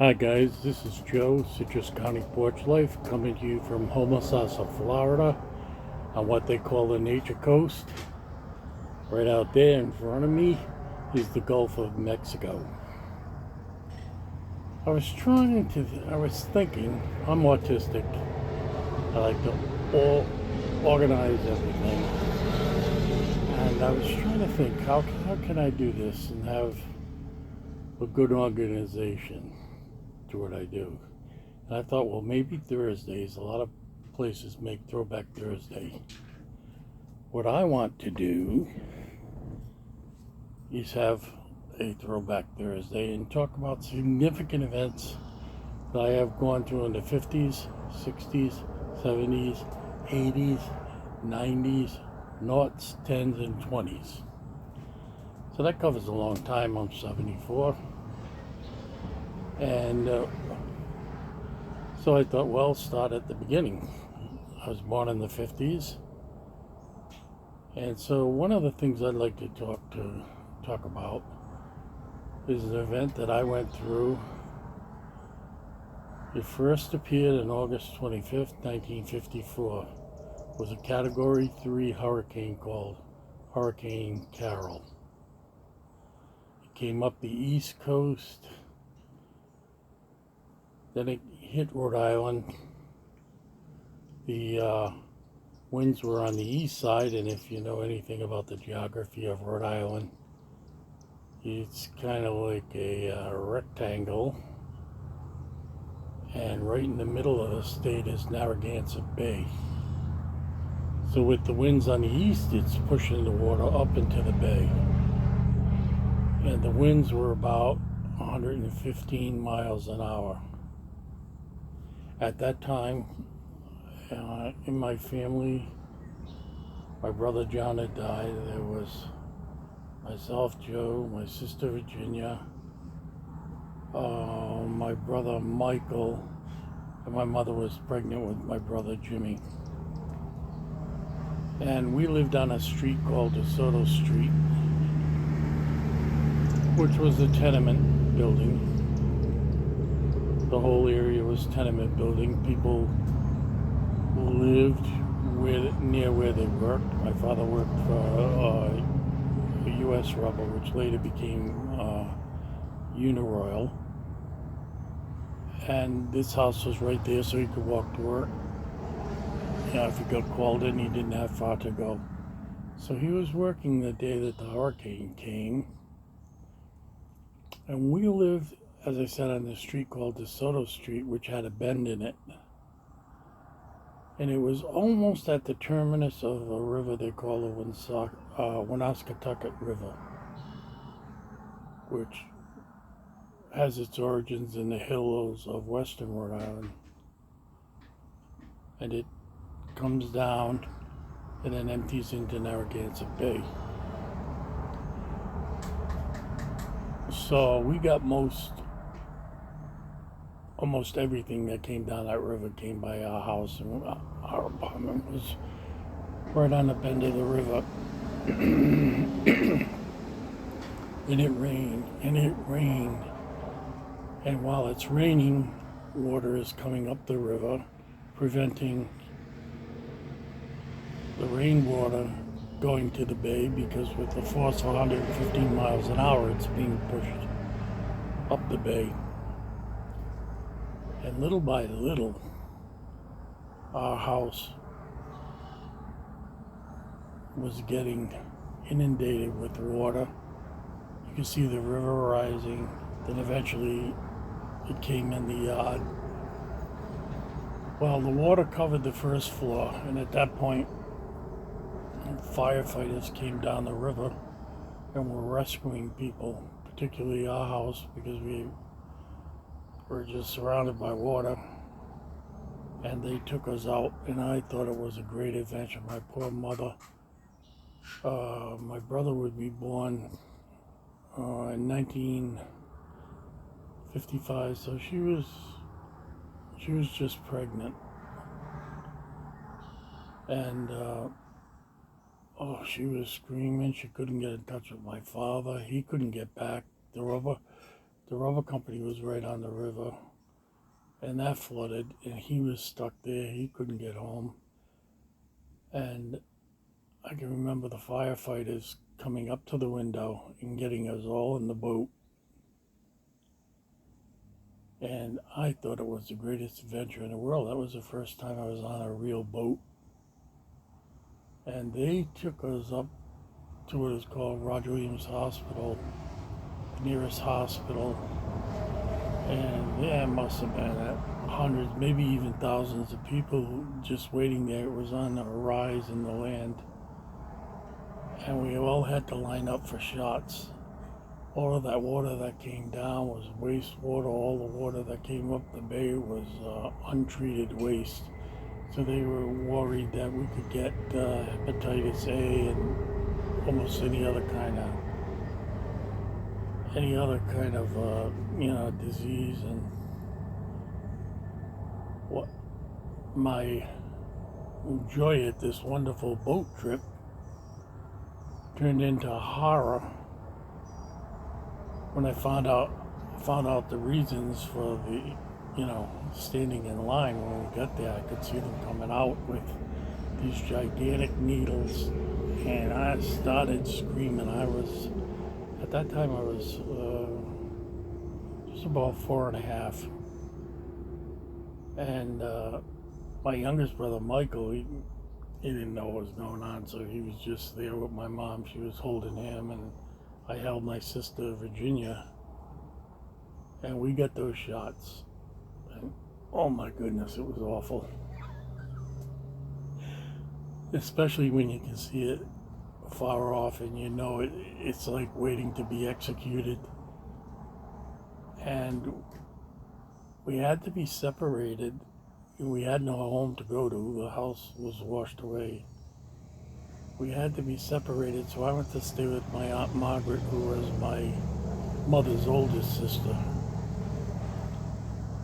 Hi guys, this is Joe, Citrus County Porch Life, coming to you from Homosassa, Florida, on what they call the Nature Coast. Right out there in front of me is the Gulf of Mexico. I was thinking, I'm autistic. I like to organize everything. And I was trying to think, how can I do this and have a good organization to what I do? And I thought, well, maybe Thursdays, a lot of places make Throwback Thursday. What I want to do is have a Throwback Thursday and talk about significant events that I have gone through in the 50s, 60s, 70s, 80s, 90s, noughts, 10s, and 20s. So that covers a long time. I'm 74. And so I thought, well, start at the beginning. I was born in the 50s. And so one of the things I'd like to talk about is an event that I went through. It first appeared on August 25th, 1954. It was a Category 3 hurricane called Hurricane Carol. It came up the East Coast. Then it hit Rhode Island. The winds were on the east side, and if you know anything about the geography of Rhode Island, it's kind of like a rectangle, and right in the middle of the state is Narragansett Bay. So with the winds on the east, it's pushing the water up into the bay. And the winds were about 115 miles an hour. At that time, in my family, my brother John had died. There was myself, Joe, my sister Virginia, my brother Michael, and my mother was pregnant with my brother Jimmy. And we lived on a street called DeSoto Street, which was a tenement building. The whole area was tenement building. People lived near where they worked. My father worked for a U.S. rubber, which later became Uniroyal. And this house was right there, so he could walk to work. If he got called in, he didn't have far to go. So he was working the day that the hurricane came. And we lived, as I said, on the street called DeSoto Street, which had a bend in it. And it was almost at the terminus of a river they call the Woonasquatucket River, which has its origins in the hills of western Rhode Island. And it comes down and then empties into Narragansett Bay. So we got almost everything that came down that river came by our house, and our apartment was right on the bend of the river. And it rained, and it rained. And while it's raining, water is coming up the river, preventing the rainwater going to the bay, because with the force of 115 miles an hour, it's being pushed up the bay. And little by little, our house was getting inundated with water. You can see the river rising. Then eventually it came in the yard. Well, the water covered the first floor, and at that point, firefighters came down the river and were rescuing people, particularly our house, because we were just surrounded by water. And they took us out, and I thought it was a great adventure. My poor mother. My brother would be born in 1955, so she was just pregnant, and she was screaming. She couldn't get in touch with my father. He couldn't get back. The the rubber company was right on the river, and that flooded, and he was stuck there. He couldn't get home. And I can remember the firefighters coming up to the window and getting us all in the boat. And I thought it was the greatest adventure in the world. That was the first time I was on a real boat. And they took us up to what is called Roger Williams Hospital, the nearest hospital. And yeah, it must have been hundreds, maybe even thousands of people just waiting there. It was on a rise in the land. And we all had to line up for shots. All of that water that came down was wastewater. All the water that came up the bay was untreated waste. So they were worried that we could get hepatitis A and almost any other kind of disease. And what my joy at this wonderful boat trip turned into horror when I found out the reasons for the, standing in line. When we got there, I could see them coming out with these gigantic needles, and I started screaming. At that time, I was just about 4.5, and my youngest brother, Michael, he didn't know what was going on, so he was just there with my mom. She was holding him, and I held my sister, Virginia, and we got those shots. And oh my goodness, it was awful. Especially when you can see it far off and you know it's like waiting to be executed. And we had to be separated. We had no home to go to. The house was washed away. We had to be separated, so I went to stay with my Aunt Margaret, who was my mother's oldest sister.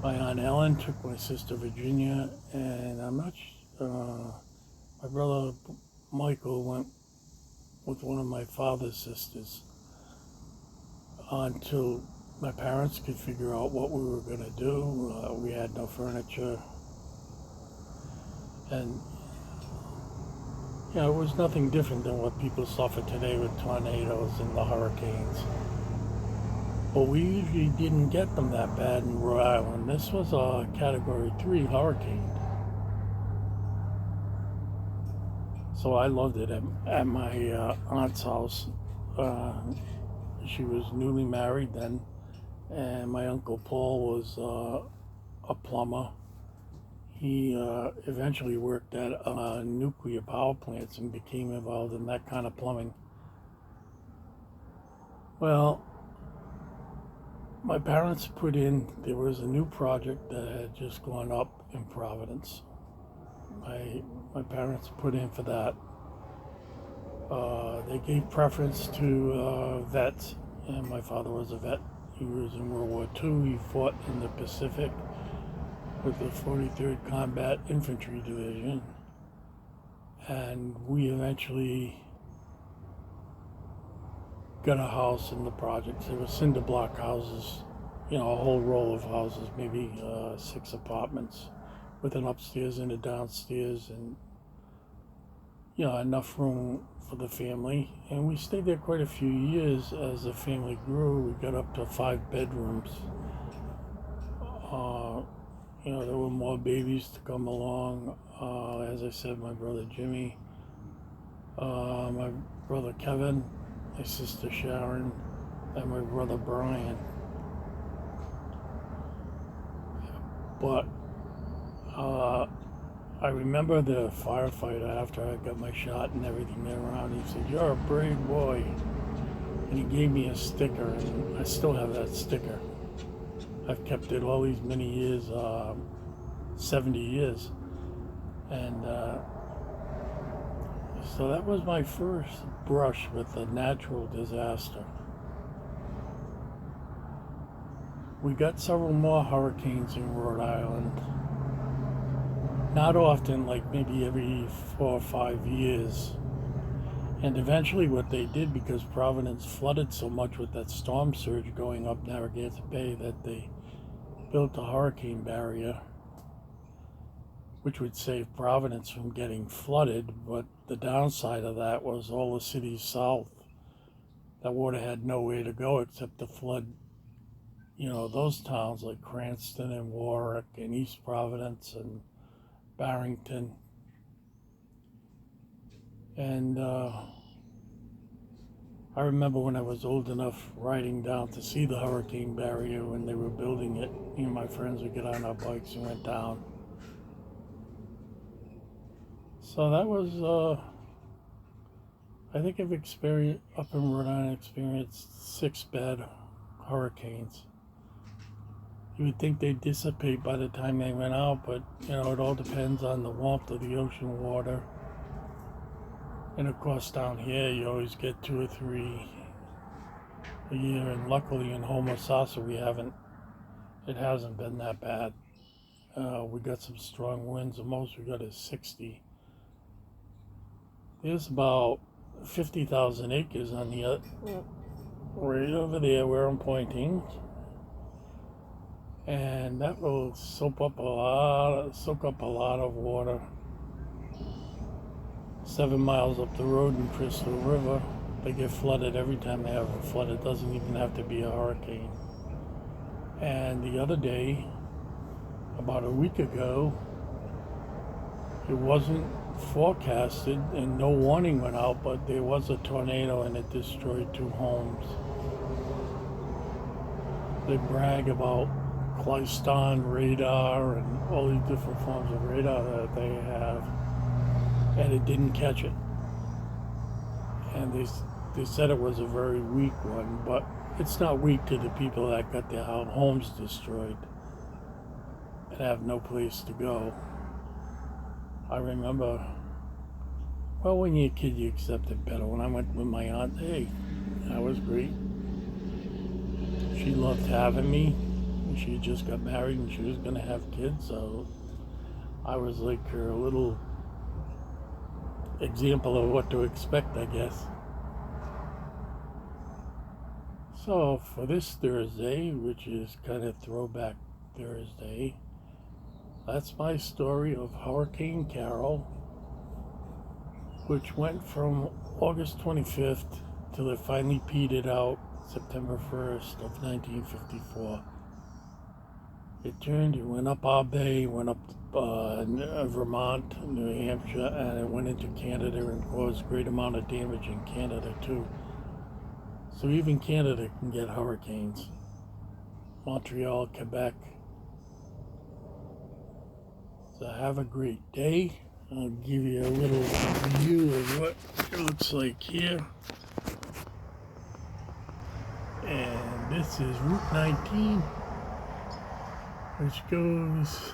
My Aunt Ellen took my sister Virginia, and my brother Michael went with one of my father's sisters until my parents could figure out what we were going to do. We had no furniture, and it was nothing different than what people suffer today with tornadoes and the hurricanes. But we usually didn't get them that bad in Rhode Island. This was a Category 3 hurricane. So I loved it at my aunt's house. She was newly married then, and my Uncle Paul was a plumber. He eventually worked at nuclear power plants and became involved in that kind of plumbing. Well, my parents there was a new project that had just gone up in Providence. My parents put in for that. They gave preference to vets, and my father was a vet. He was in World War II. He fought in the Pacific with the 43rd Combat Infantry Division, and we eventually got a house in the projects. There were cinder block houses, a whole row of houses, maybe 6 apartments with an upstairs and a downstairs, and enough room for the family. And we stayed there quite a few years. As the family grew, we got up to 5 bedrooms. There were more babies to come along. As I said, my brother Jimmy, my brother Kevin, my sister Sharon, and my brother Brian. But I remember the firefighter, after I got my shot and everything there around, he said, "You're a brave boy." And he gave me a sticker, and I still have that sticker. I've kept it all these many years, 70 years. And so that was my first brush with a natural disaster. We got several more hurricanes in Rhode Island. Not often, like maybe every 4 or 5 years. And eventually what they did, because Providence flooded so much with that storm surge going up Narragansett Bay, that they built a hurricane barrier, which would save Providence from getting flooded. But the downside of that was all the cities south, that water had nowhere to go except to flood, those towns like Cranston and Warwick and East Providence and Barrington. And I remember when I was old enough riding down to see the hurricane barrier when they were building it. Me and my friends would get on our bikes and went down. So that was, I think I've experienced, up in Rhode Island, experienced 6 bad hurricanes. You would think they'd dissipate by the time they went out, but it all depends on the warmth of the ocean water. And of course down here you always get 2 or 3 a year, and luckily in Homosassa it hasn't been that bad. We got some strong winds. The most we got is 60. There's about 50,000 acres on the right over there where I'm pointing, and that will soak up a lot of water. 7 miles up the road in Crystal River, they get flooded every time they have a flood. It doesn't even have to be a hurricane. And the other day, about a week ago, it wasn't forecasted and no warning went out, but there was a tornado and it destroyed 2 homes. They brag about Klystron radar and all these different forms of radar that they have, and it didn't catch it. And they said it was a very weak one, but it's not weak to the people that got their homes destroyed and have no place to go. I remember, well, when you're a kid you accept it better. When I went with my aunt, hey, that was great. She loved having me. She had just got married and she was going to have kids, so I was like her little example of what to expect, I guess. So for this Thursday, which is kind of Throwback Thursday, that's my story of Hurricane Carol, which went from August 25th till it finally petered out September 1st of 1954. It went up our bay, went up Vermont, New Hampshire, and it went into Canada and caused a great amount of damage in Canada too. So even Canada can get hurricanes. Montreal, Quebec. So have a great day. I'll give you a little view of what it looks like here. And this is Route 19, which goes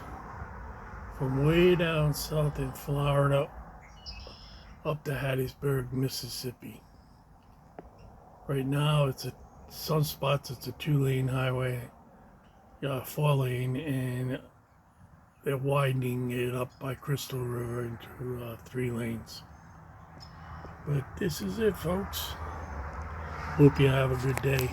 from way down south in Florida up to Hattiesburg, Mississippi. Right now it's some spots it's a 2-lane highway, 4-lane, and they're widening it up by Crystal River into 3 lanes. But this is it, folks. Hope you have a good day.